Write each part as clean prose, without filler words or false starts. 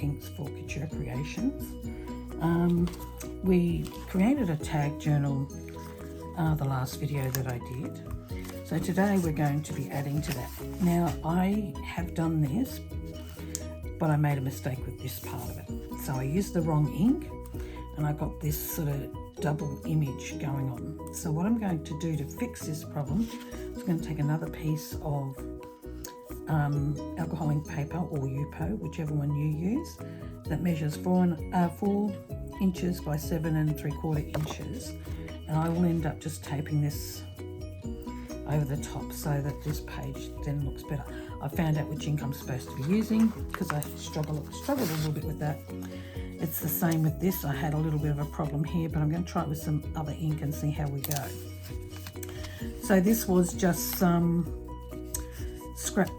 inks for Couture Creations. We created a tag journal the last video that I did. So today we're going to be adding to that. Now I have done this, but I made a mistake with this part of it. So I used the wrong ink and I got this sort of double image going on. So what I'm going to do to fix this problem is I'm going to take another piece of alcohol ink paper or Yupo, whichever one you use, that measures 4 inches by 7 3/4 inches, and I will end up just taping this over the top so that this page then looks better. I found out which ink I'm supposed to be using because I struggled a little bit with that. It's the same with this. I had a little bit of a problem here, but I'm going to try it with some other ink and see how we go. So this was just some scrapped,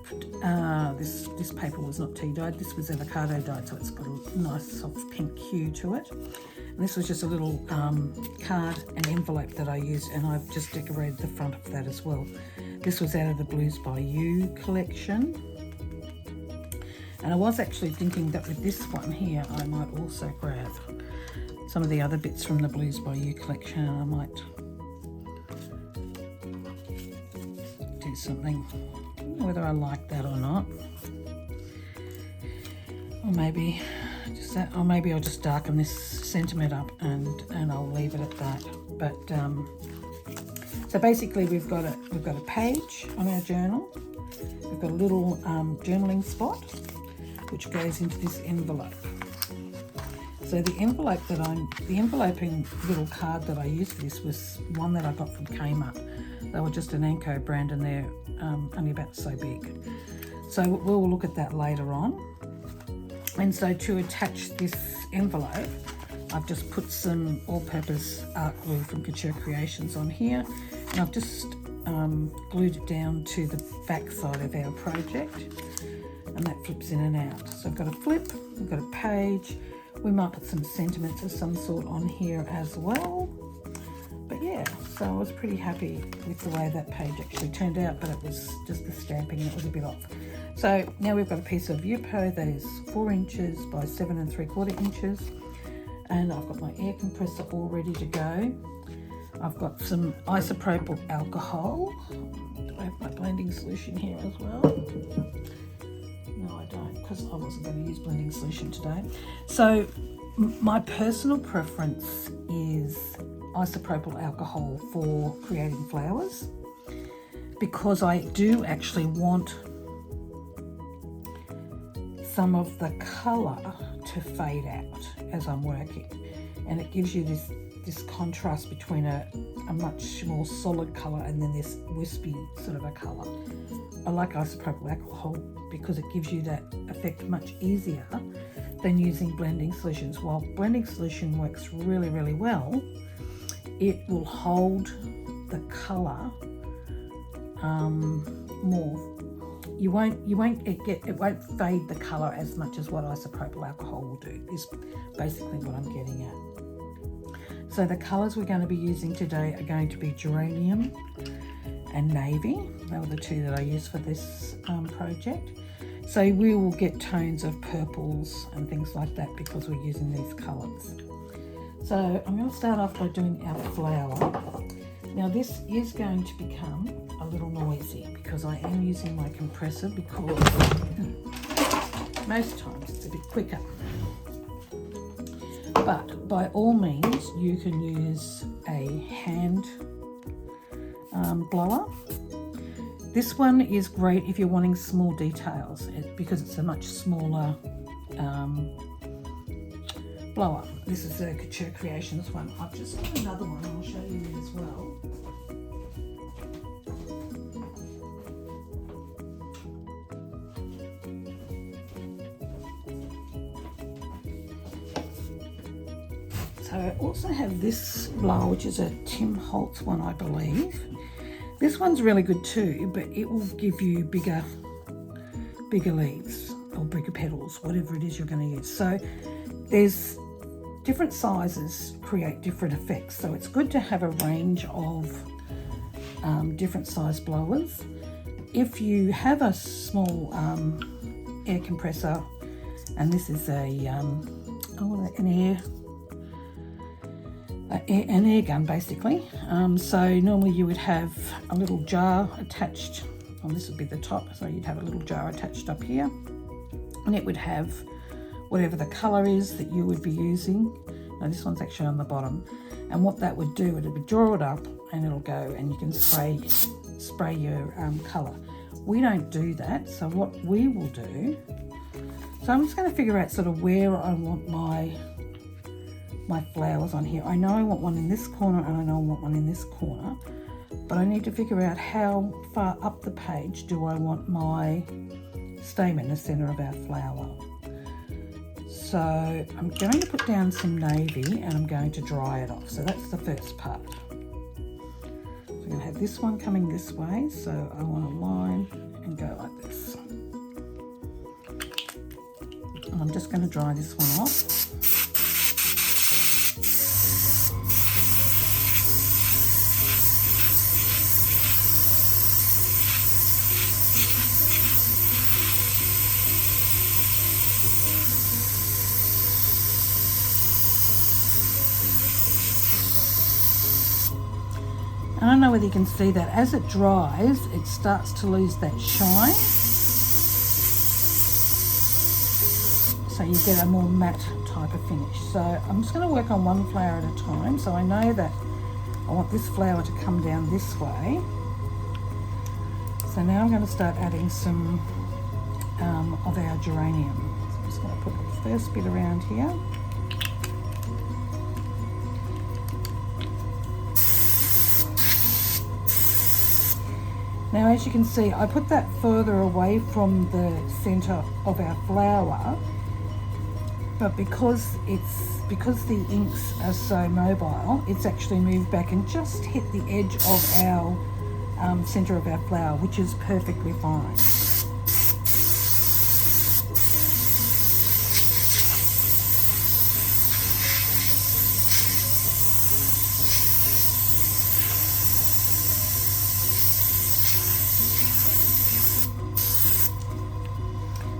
this paper was not tea dyed, this was avocado dyed, so it's got a nice soft pink hue to it. And this was just a little card and envelope that I used, and I've just decorated the front of that as well. This was out of the Blues by You collection. And I was actually thinking that with this one here, I might also grab some of the other bits from the Blues by You collection. I might do something, I don't know whether I like that or not. Or maybe just that, or maybe I'll just darken this sentiment up and I'll leave it at that. But so basically we've got a page on our journal. We've got a little journaling spot which goes into this envelope. So the enveloping little card that I used for this was one that I got from Kmart. They were just an Anko brand and they're only about so big. So we'll look at that later on. And so to attach this envelope, I've just put some all-purpose art glue from Couture Creations on here, and I've just glued it down to the back side of our project, and that flips in and out. So I've got a flip, we've got a page, we might put some sentiments of some sort on here as well. But yeah, so I was pretty happy with the way that page actually turned out, but it was just the stamping that was a bit off. So now we've got a piece of Yupo that is 4 inches by 7 3/4 inches, and I've got my air compressor all ready to go. I've got some isopropyl alcohol. Do I have my blending solution here as well? No, I don't, because I wasn't going to use blending solution today. So my personal preference is isopropyl alcohol for creating flowers, because I do actually want some of the colour to fade out as I'm working, and it gives you this contrast between a much more solid colour and then this wispy sort of a colour. I like isopropyl alcohol because it gives you that effect much easier than using blending solutions. While blending solution works really, really well, it will hold the colour more. It won't fade the colour as much as what isopropyl alcohol will do, is basically what I'm getting at. So the colours we're going to be using today are going to be Geranium and Navy. They were the two that I used for this project. So we will get tones of purples and things like that because we're using these colours. So I'm going to start off by doing our flower. Now this is going to become a little noisy because I am using my compressor, because most times it's a bit quicker. But by all means you can use a hand blower. This one is great if you're wanting small details because it's a much smaller blower. This is a Couture Creations one. I've just got another one, I'll show you as well. So I also have this blower, which is a Tim Holtz one, I believe. This one's really good too, but it will give you bigger leaves or bigger petals, whatever it is you're going to use. So there's different sizes create different effects. So it's good to have a range of different size blowers. If you have a small air compressor And this is an air gun basically. So normally you would have a little jar attached, and this would be the top, so you'd have a little jar attached up here, and it would have whatever the colour is that you would be using. Now this one's actually on the bottom, and what that would do, it would draw it up and it'll go, and you can spray your colour. We don't do that, so what we will do, so I'm just going to figure out sort of where I want my flowers on here. I know I want one in this corner and I know I want one in this corner, but I need to figure out how far up the page do I want my stamen, the centre of our flower. So I'm going to put down some navy and I'm going to dry it off. So that's the first part. So I'm going to have this one coming this way, so I want to line and go like this. And I'm just going to dry this one off. I don't know whether you can see that. As it dries, it starts to lose that shine. So you get a more matte type of finish. So I'm just going to work on one flower at a time. So I know that I want this flower to come down this way. So now I'm going to start adding some of our geranium. So I'm just going to put the first bit around here. Now, as you can see, I put that further away from the centre of our flower, but because the inks are so mobile, it's actually moved back and just hit the edge of our centre of our flower, which is perfectly fine.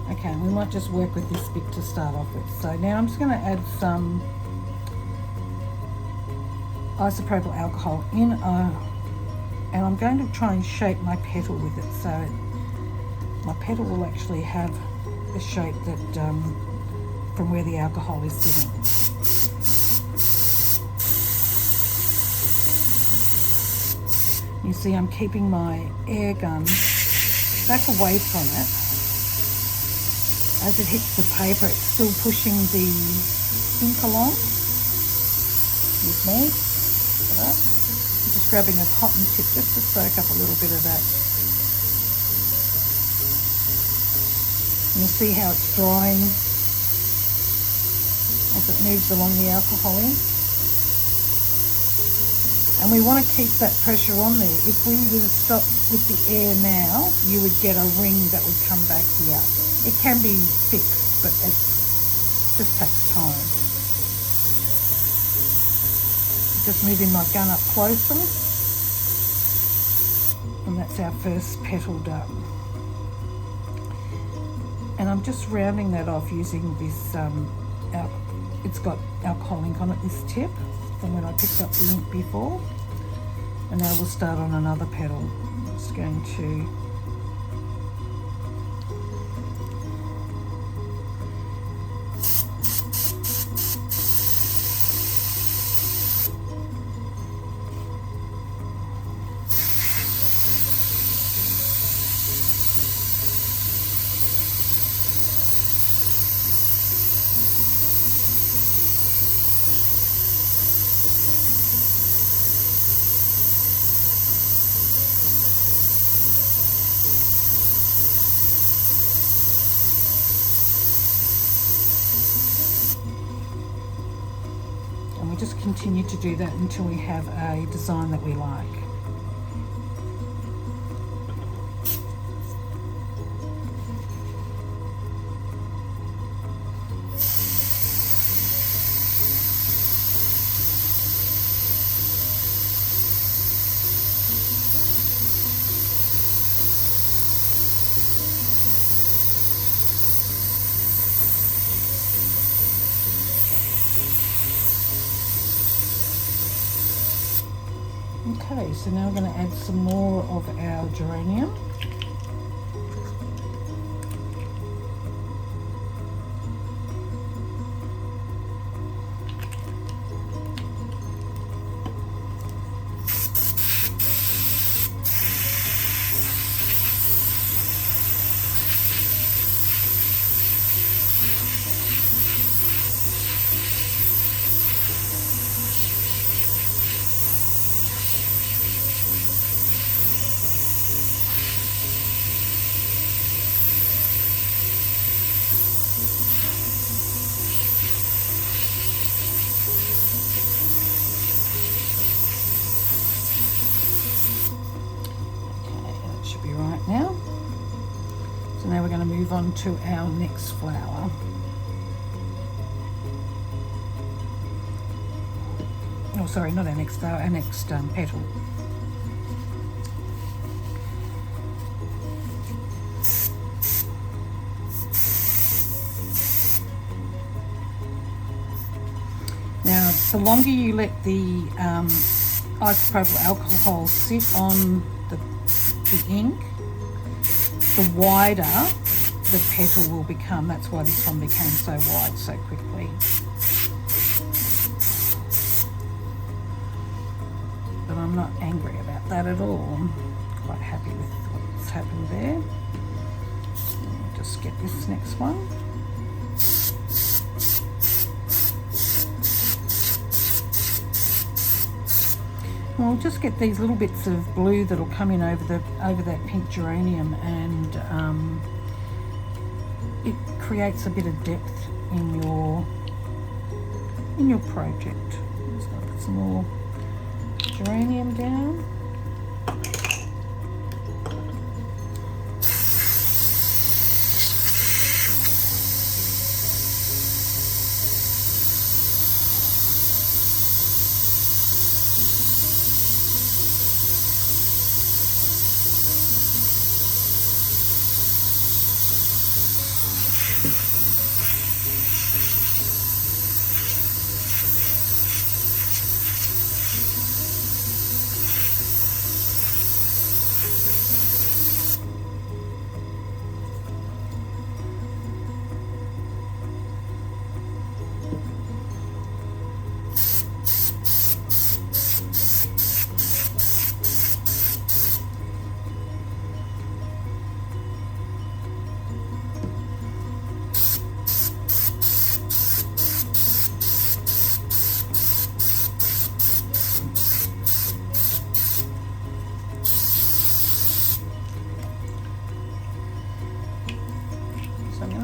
Okay, we might just work with this bit to start off with. So now I'm just going to add some isopropyl alcohol in, and I'm going to try and shape my petal with it. So my petal will actually have the shape that from where the alcohol is sitting. You see, I'm keeping my air gun back away from it. As it hits the paper, it's still pushing the ink along with me. I'm just grabbing a cotton tip just to soak up a little bit of that. And you see how it's drying as it moves along the alcohol ink. And we want to keep that pressure on there. If we were to stop with the air now, you would get a ring that would come back here. It can be fixed, but it just takes time. Just moving my gun up closer, and that's our first petal done. And I'm just rounding that off using this, it's got alcohol ink on it, this tip, from when I picked up the ink before. And now we'll start on another petal. I'm just going to just continue to do that until we have a design that we like. Okay, so now we're going to add some more of our geranium. Right now. So now we're going to move on to our next flower. Oh, sorry, not our next flower, our next petal. Now, the longer you let the isopropyl alcohol sit on the ink, the wider the petal will become. That's why this one became so wide so quickly. But I'm not angry about that at all. I'm quite happy with what's happened there. I'll just get this next one. And we'll just get these little bits of blue that'll come in over that pink geranium, and it creates a bit of depth in your project. I'm just going to put some more geranium down.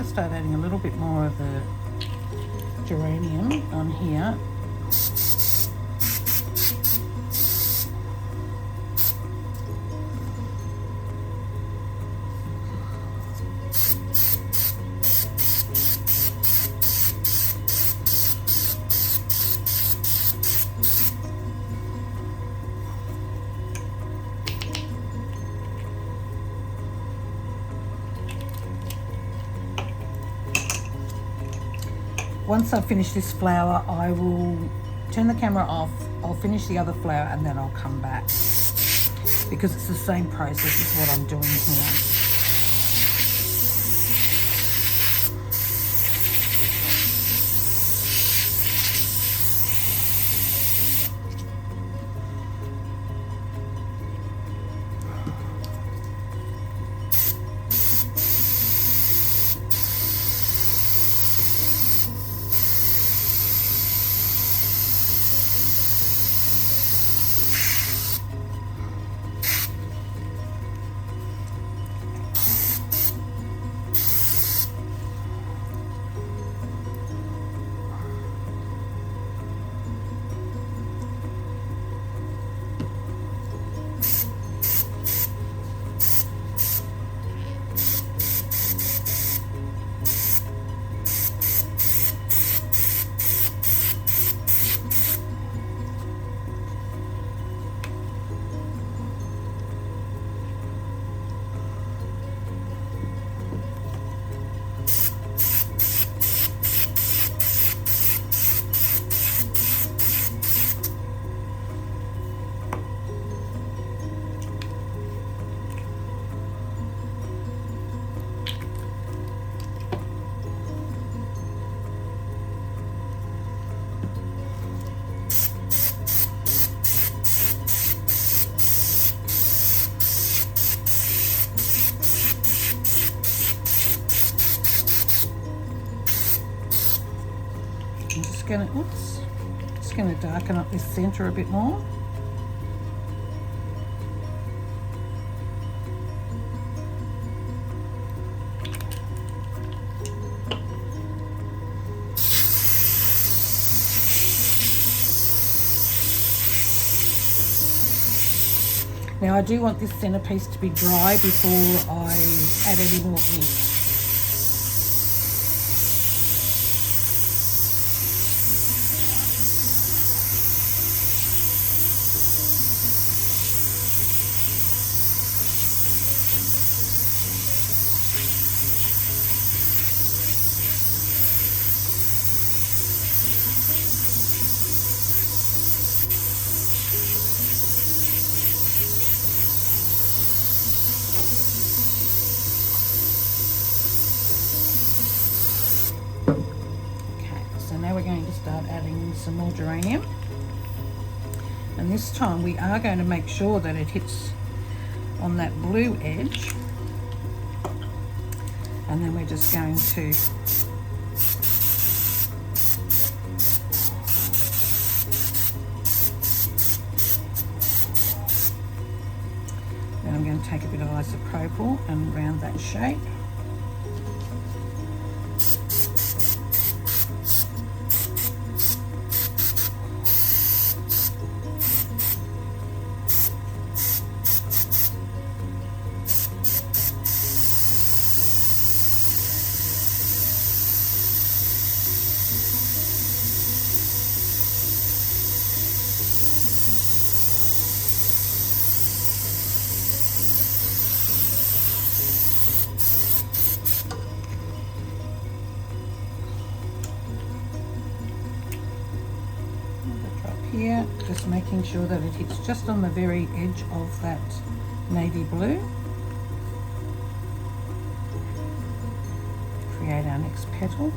Start adding a little bit more of the geranium on here. Once I've finished this flower, I will turn the camera off, I'll finish the other flower, and then I'll come back, because it's the same process as what I'm doing here. I'm just gonna darken up this center a bit more. Now I do want this centerpiece to be dry before I add any more ink. Now we're going to start adding some more geranium, and this time we are going to make sure that it hits on that blue edge, and then we're just going to then I'm going to take a bit of isopropyl and round that shape. Here, just making sure that it hits just on the very edge of that navy blue. Create our next petal.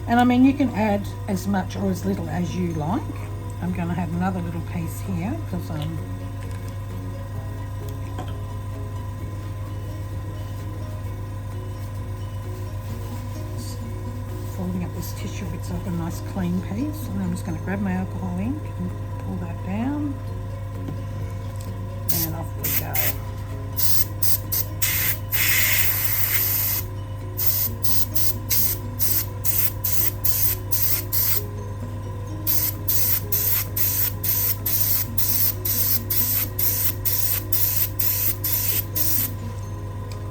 And I mean, you can add as much or as little as you like. I'm going to have another little piece here because I'm folding up this tissue bit so I've got a nice clean piece. And I'm just going to grab my alcohol ink and pull that down, and off we go.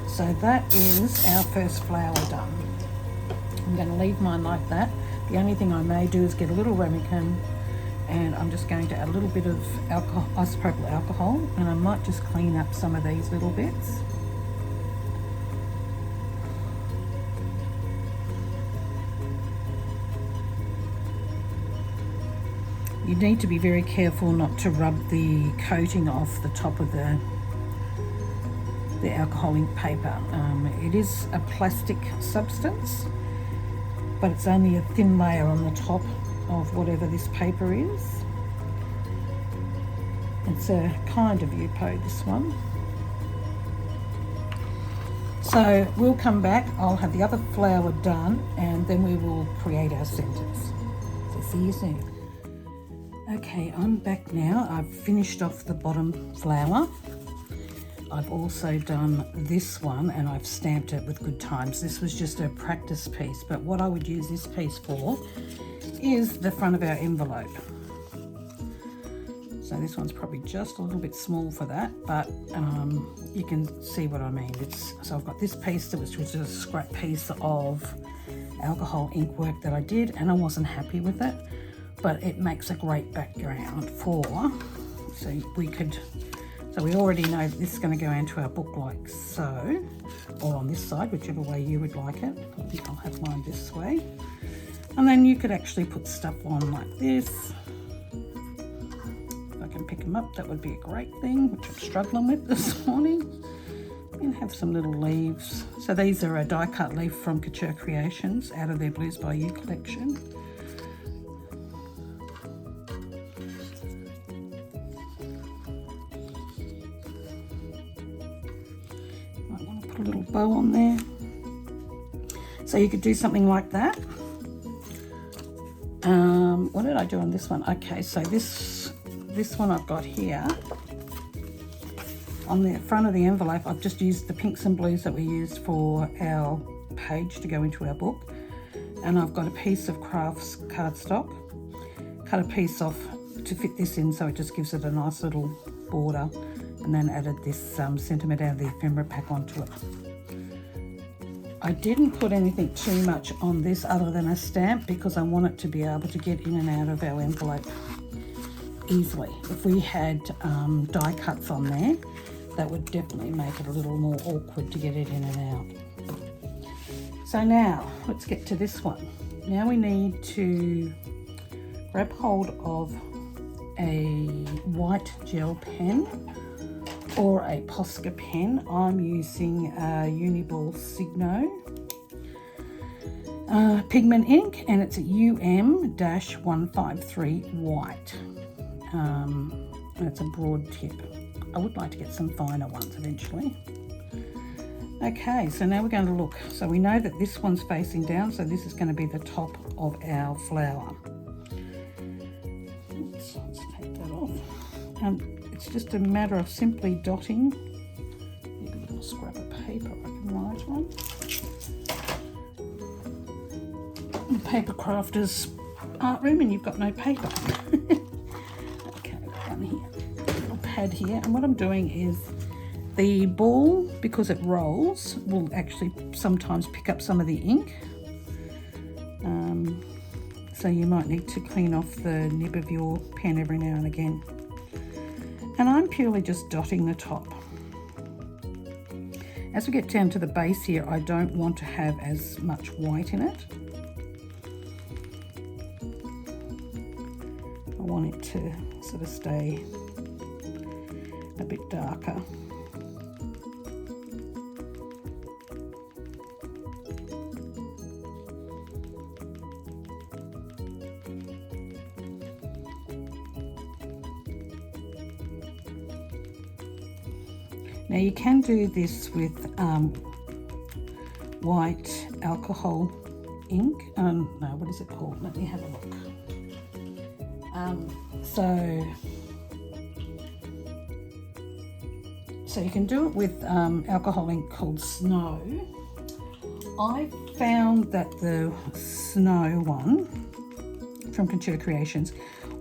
So that is our first flower done. I'm going to leave mine like that. The only thing I may do is get a little ramekin, and I'm just going to add a little bit of alcohol, isopropyl alcohol, and I might just clean up some of these little bits. You need to be very careful not to rub the coating off the top of the alcohol ink paper. It is a plastic substance, but it's only a thin layer on the top of whatever this paper is. It's a kind of Yupo, this one. So we'll come back, I'll have the other flower done, and then we will create our centers. So see you soon. Okay, I'm back now. I've finished off the bottom flower. I've also done this one, and I've stamped it with good times. This was just a practice piece, but what I would use this piece for is the front of our envelope. So this one's probably just a little bit small for that, but you can see what I mean. So I've got this piece that was just a scrap piece of alcohol ink work that I did, and I wasn't happy with it, but it makes a great background for, so we already know that this is going to go into our book like so, or on this side, whichever way you would like it. I think I'll have mine this way. And then you could actually put stuff on like this. If I can pick them up, that would be a great thing, which I'm struggling with this morning. And have some little leaves. So these are a die cut leaf from Couture Creations out of their Blues by You collection. Might want to put a little bow on there. So you could do something like that. What did I do on this one? Okay, so this one I've got here. On the front of the envelope, I've just used the pinks and blues that we used for our page to go into our book. And I've got a piece of Kraft's cardstock. Cut a piece off to fit this in, so it just gives it a nice little border. And then added this sentiment out of the ephemera pack onto it. I didn't put anything too much on this other than a stamp because I want it to be able to get in and out of our envelope easily. If we had die cuts on there, that would definitely make it a little more awkward to get it in and out. So now, let's get to this one. Now we need to grab hold of a white gel pen or a Posca pen. I'm using Uniball Signo pigment ink, and it's a UM-153 white. And it's a broad tip. I would like to get some finer ones eventually. Okay, so now we're going to look. So we know that this one's facing down, so this is going to be the top of our flower. Oops, let's take that off. It's just a matter of simply dotting. Maybe a little scrap of paper I can write on. The paper crafters art room, and you've got no paper. Okay, I've got one here. Pad here, and what I'm doing is the ball, because it rolls, will actually sometimes pick up some of the ink, so you might need to clean off the nib of your pen every now and again. And I'm purely just dotting the top. As we get down to the base here, I don't want to have as much white in it. I want it to sort of stay a bit darker. Now you can do this with white alcohol ink. No, what is it called? Let me have a look. So you can do it with alcohol ink called Snow. I found that the Snow one from Couture Creations,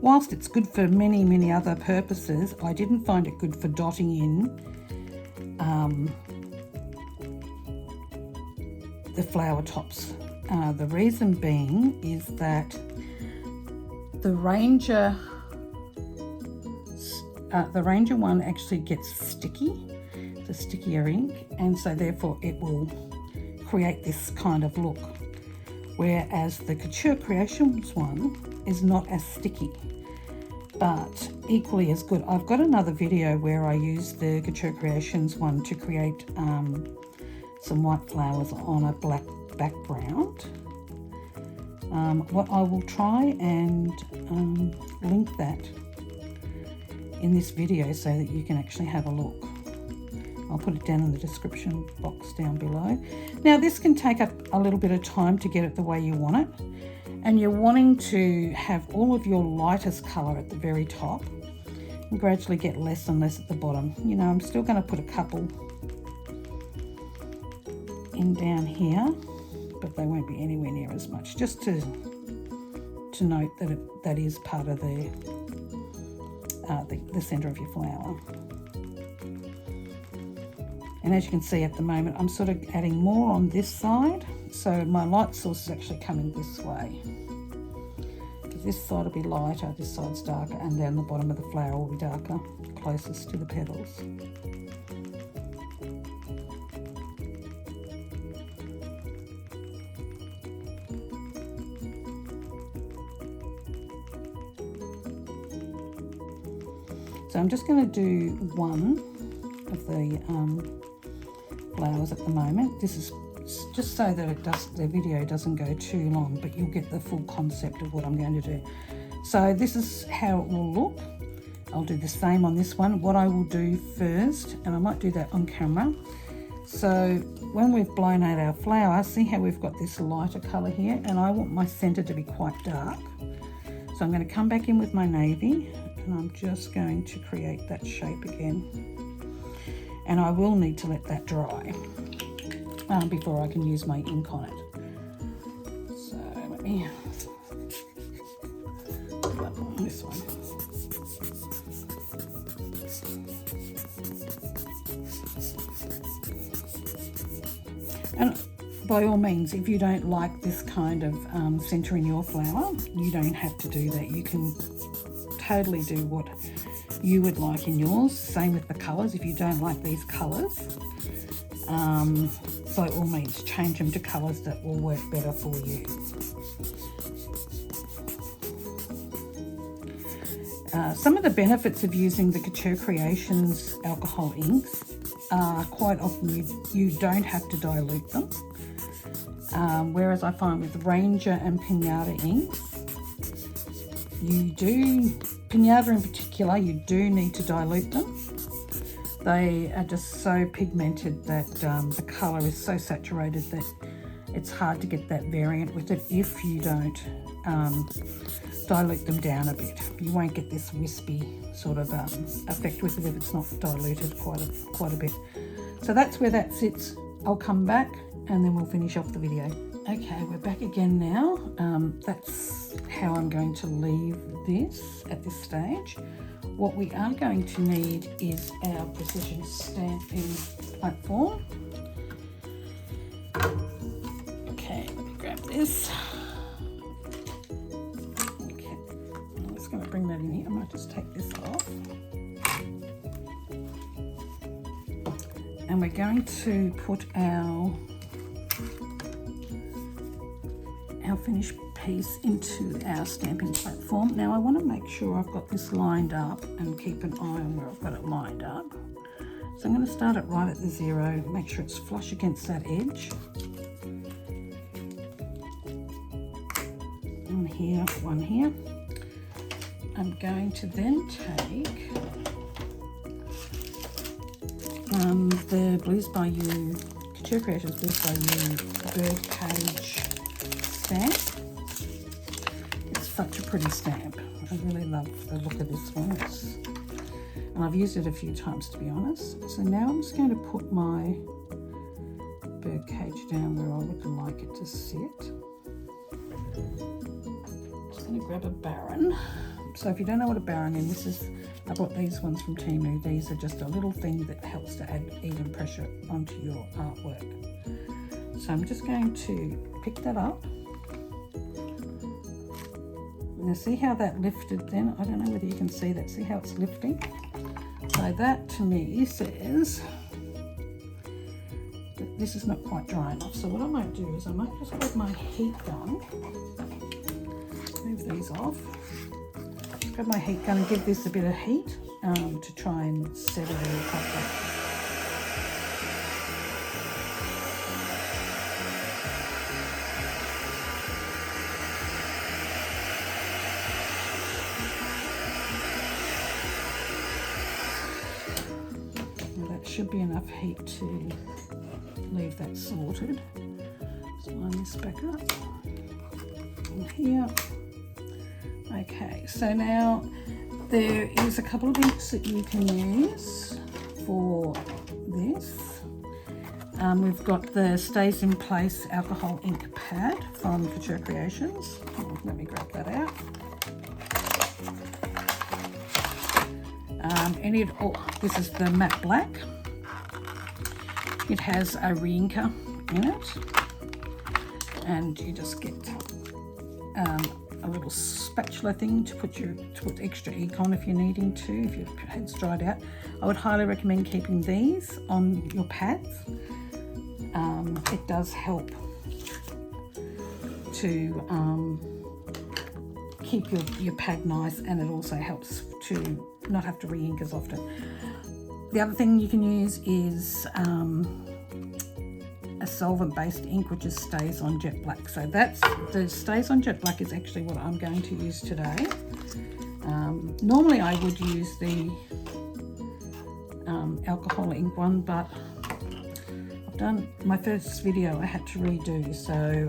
whilst it's good for many other purposes, I didn't find it good for dotting in the flower tops. The reason being is that the Ranger one actually gets sticky. It's a stickier ink, and so therefore it will create this kind of look, whereas the Couture Creations one is not as sticky but equally as good. I've got another video where I use the Couture Creations one to create some white flowers on a black background. What I will try and link that in this video so that you can actually have a look. I'll put it down in the description box down below. Now this can take up a little bit of time to get it the way you want it, and you're wanting to have all of your lightest colour at the very top and gradually get less and less at the bottom. You know, I'm still going to put a couple in down here, but they won't be anywhere near as much, just to note that that is part of the centre of your flower. And as you can see at the moment, I'm sort of adding more on this side, so my light source is actually coming this way. This side will be lighter, this side's darker, and down the bottom of the flower will be darker, closest to the petals. So I'm just going to do one of the flowers at the moment. This is just so that the video doesn't go too long, but you'll get the full concept of what I'm going to do. So this is how it will look. I'll do the same on this one. What I will do first, and I might do that on camera. So when we've blown out our flower, see how we've got this lighter colour here, and I want my centre to be quite dark. So I'm going to come back in with my navy, and I'm just going to create that shape again. And I will need to let that dry before I can use my ink on it. So let me put that on this one. And by all means, if you don't like this kind of centre in your flower, you don't have to do that. You can totally do what you would like in yours. Same with the colours. If you don't like these colours, by all means change them to colours that will work better for you. Some of the benefits of using the Couture Creations alcohol inks are quite often you don't have to dilute them. Whereas I find with Ranger and Pinata inks, you do, Pinata in particular, you do need to dilute them. They are just so pigmented that the colour is so saturated that it's hard to get that variant with it if you don't dilute them down a bit. You won't get this wispy sort of effect with it if it's not diluted quite a bit. So that's where that sits. I'll come back and then we'll finish off the video. Okay, we're back again now. That's how I'm going to leave this at this stage. What we are going to need is our precision stamping platform. Okay, let me grab this. Okay, I'm just going to bring that in here. I might just take this off. And we're going to put our finished piece into our stamping platform. Now I want to make sure I've got this lined up and keep an eye on where I've got it lined up. So I'm going to start it right at the 0, make sure it's flush against that edge. One here, one here. I'm going to then take the Blues by You, Couture Creations Blues by You bird cage stamp. It's such a pretty stamp. I really love the look of this one. And I've used it a few times, to be honest. So now I'm just going to put my bird cage down where I would like it to sit. Just going to grab a Baron. So if you don't know what a Baron is, I bought these ones from Temu. These are just a little thing that helps to add even pressure onto your artwork. So I'm just going to pick that up. Now see how that lifted then? I don't know whether you can see that. See how it's lifting? So that to me says that this is not quite dry enough. So what I might do is I might just grab my heat gun, move these off, grab my heat gun and give this a bit of heat to try and set it all properly. Should be enough heat to leave that sorted. Just line this back up and here. Okay, so now there is a couple of inks that you can use for this. We've got the Stays in Place alcohol ink pad from Couture Creations. Let me grab that out. This is the matte black. It has a re-inker in it, and you just get a little spatula thing to put extra ink on if you're needing to, if your pad's dried out. I would highly recommend keeping these on your pads. It does help to keep your pad nice, and it also helps to not have to re-ink as often. The other thing you can use is a solvent-based ink, which is Stays on Jet Black. So that's the Stays on Jet Black is actually what I'm going to use today. Normally I would use the alcohol ink one, but I've done my first video I had to redo, so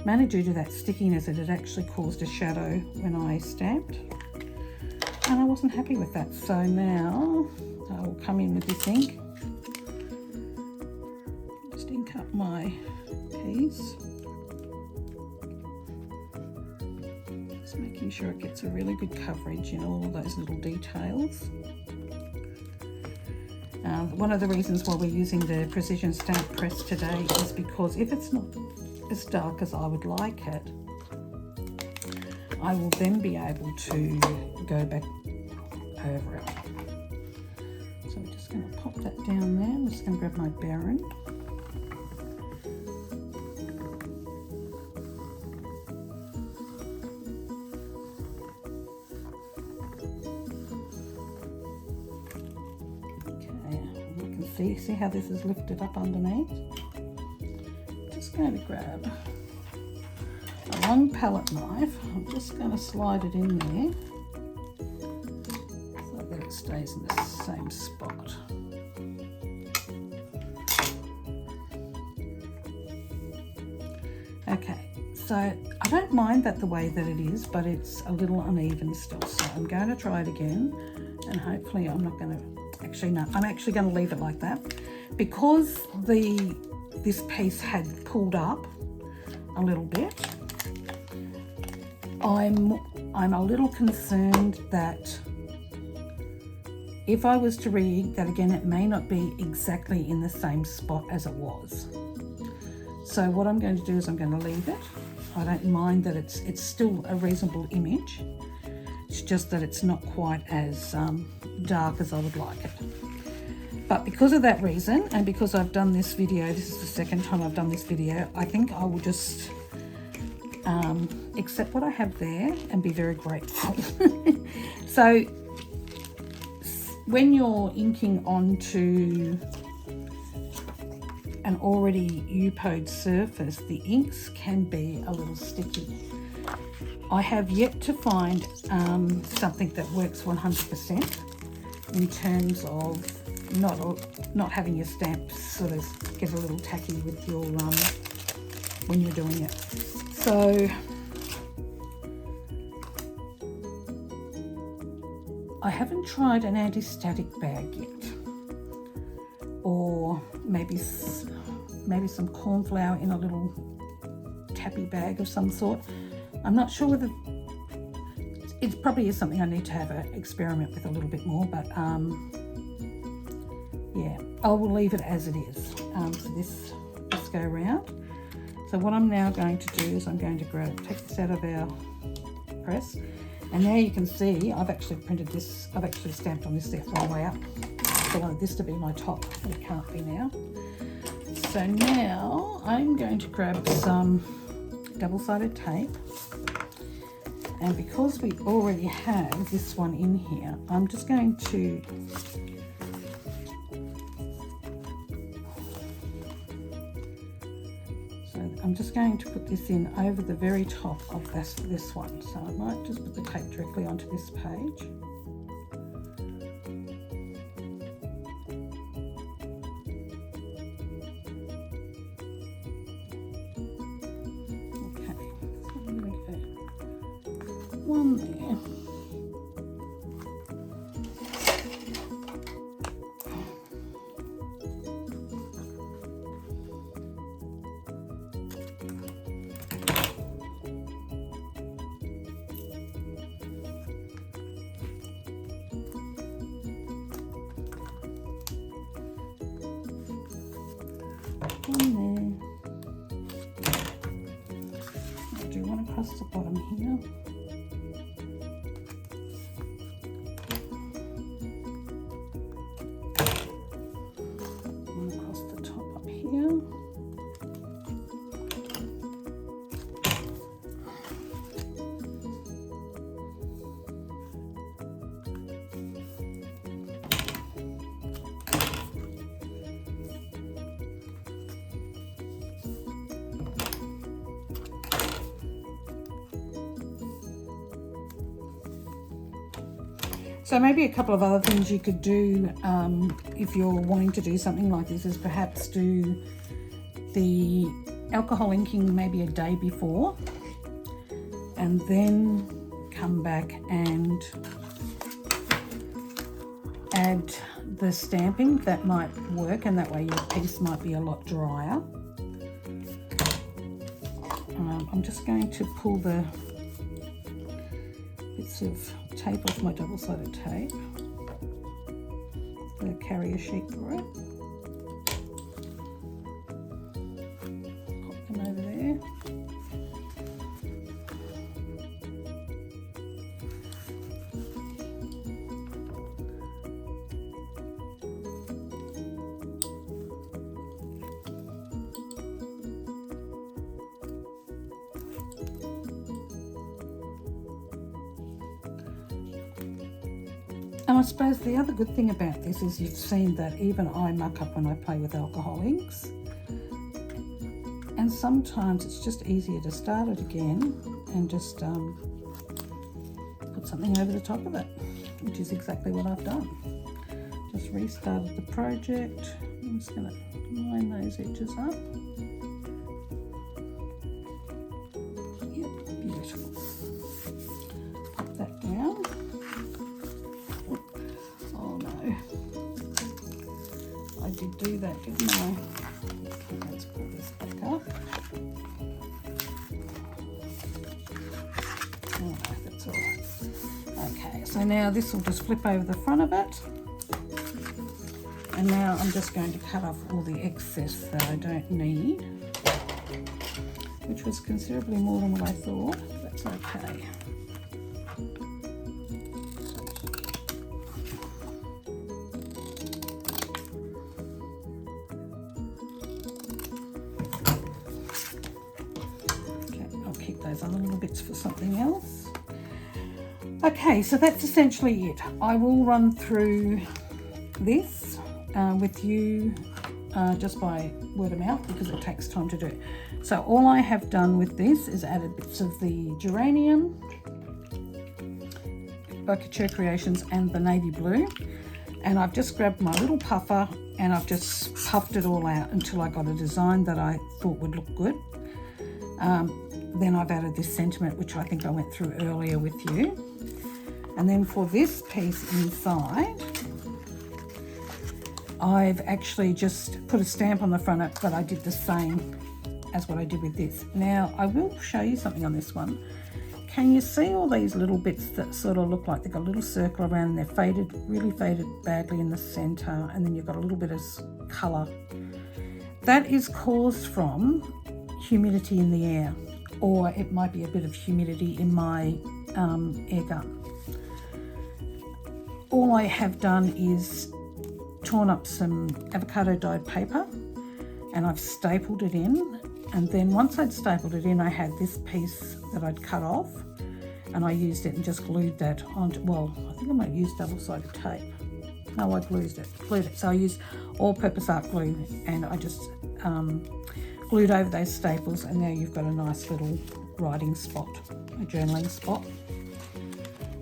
mainly due to that stickiness, it had actually caused a shadow when I stamped, and I wasn't happy with that. So now I will come in with this ink, just ink up my piece, just making sure it gets a really good coverage in all of those little details. One of the reasons why we're using the precision stamp press today is because if it's not as dark as I would like it, I will then be able to go back over it. So I'm just going to pop that down there. I'm just going to grab my bearing. See how this is lifted up underneath? Just going to grab a long palette knife. I'm just going to slide it in there so that it stays in the same spot. Okay, so I don't mind that the way that it is, but it's a little uneven still. So I'm going to try it again, and hopefully I'm not going to. Actually, no, I'm actually going to leave it like that. Because this piece had pulled up a little bit, I'm a little concerned that if I was to re-ink that again, it may not be exactly in the same spot as it was. So what I'm going to do is I'm going to leave it. I don't mind that it's still a reasonable image. It's just that it's not quite as dark as I would like it. But because of that reason, and because I've done this video, this is the second time I've done this video, I think I will just accept what I have there and be very grateful. So when you're inking onto an already Yupo'd surface, the inks can be a little sticky. I have yet to find something that works 100% in terms of not having your stamps sort of get a little tacky with your when you're doing it. So I haven't tried an anti-static bag yet, or maybe some corn flour in a little tappy bag of some sort. I'm not sure whether it probably is something I need to have an experiment with a little bit more, but yeah, I will leave it as it is for this go round. So what I'm now going to do is I'm going to take this out of our press, and now you can see I've actually printed this, I've actually stamped on this the whole way up. So I wanted this to be my top, but it can't be now. So now I'm going to grab some double-sided tape, and because we already have this one in here, I'm just going to put this in over the very top of this one. So I might just put the tape directly onto this page. One there. One there. I'll do one across the bottom here. So maybe a couple of other things you could do if you're wanting to do something like this is perhaps do the alcohol inking maybe a day before, and then come back and add the stamping. That might work, and that way your piece might be a lot drier. I'm just going to pull the bits of tape off my double-sided tape, the carrier sheet for it. Pop them over there. And I suppose the other good thing about this is you've seen that even I muck up when I play with alcohol inks. And sometimes it's just easier to start it again and just put something over the top of it, which is exactly what I've done. Just restarted the project. I'm just going to line those edges up. Yep, beautiful. Pop that down. I did do that, didn't I? Let's pull this back up. Oh, that's all right. Okay, so now this will just flip over the front of it. And now I'm just going to cut off all the excess that I don't need, which was considerably more than what I thought. That's okay. Those other little bits for something else. Okay, so that's essentially it. I will run through this with you just by word of mouth because it takes time to do. So all I have done with this is added bits of the Geranium by Couture Creations and the navy blue, and I've just grabbed my little puffer and I've just puffed it all out until I got a design that I thought would look good. Then I've added this sentiment, which I think I went through earlier with you. And then for this piece inside, I've actually just put a stamp on the front of it, but I did the same as what I did with this. Now, I will show you something on this one. Can you see all these little bits that sort of look like they've got a little circle around and they're faded, really faded badly in the center, and then you've got a little bit of color? That is caused from humidity in the air, or it might be a bit of humidity in my air gun. All I have done is torn up some avocado dyed paper and I've stapled it in, and then once I'd stapled it in I had this piece that I'd cut off and I used it and just glued that onto, well, I think I might use double-sided tape. No, I glued it. So I used all-purpose art glue and I just glued over those staples, and now you've got a nice little writing spot, a journaling spot,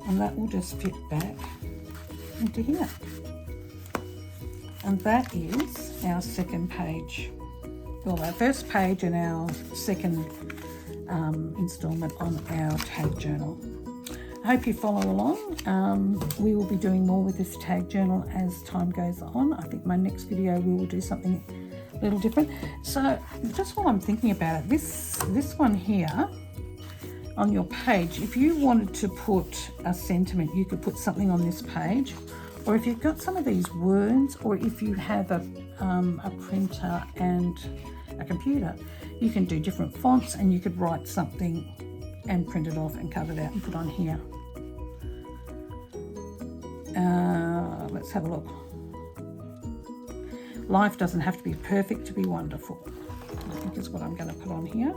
and that will just fit back into here. And that is our second page, well, our first page and our second installment on our tag journal. I hope you follow along. We will be doing more with this tag journal as time goes on. I think my next video we will do something a little different. So just while I'm thinking about it, this one here on your page, if you wanted to put a sentiment, you could put something on this page, or if you've got some of these words, or if you have a printer and a computer, you can do different fonts and you could write something and print it off and cut it out and put on here. Let's have a look. Life doesn't have to be perfect to be wonderful, I think is what I'm going to put on here,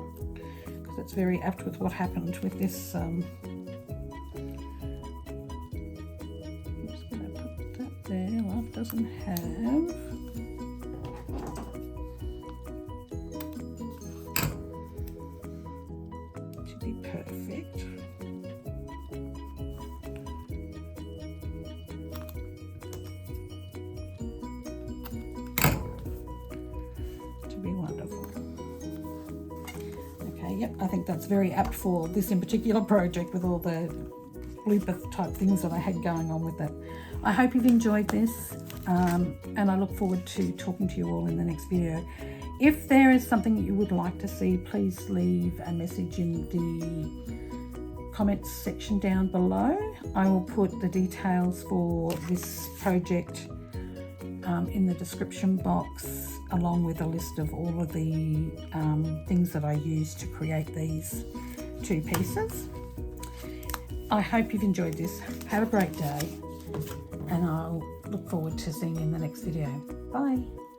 because it's very apt with what happened with this. I'm just going to put that there. Life doesn't have to be perfect. think that's very apt for this in particular project with all the blooper type things that I had going on with it. I hope you've enjoyed this, and I look forward to talking to you all in the next video. If there is something that you would like to see, please leave a message in the comments section down below. I will put the details for this project in the description box, along with a list of all of the things that I used to create these 2 pieces. I hope you've enjoyed this. Have a great day, and I'll look forward to seeing you in the next video. Bye.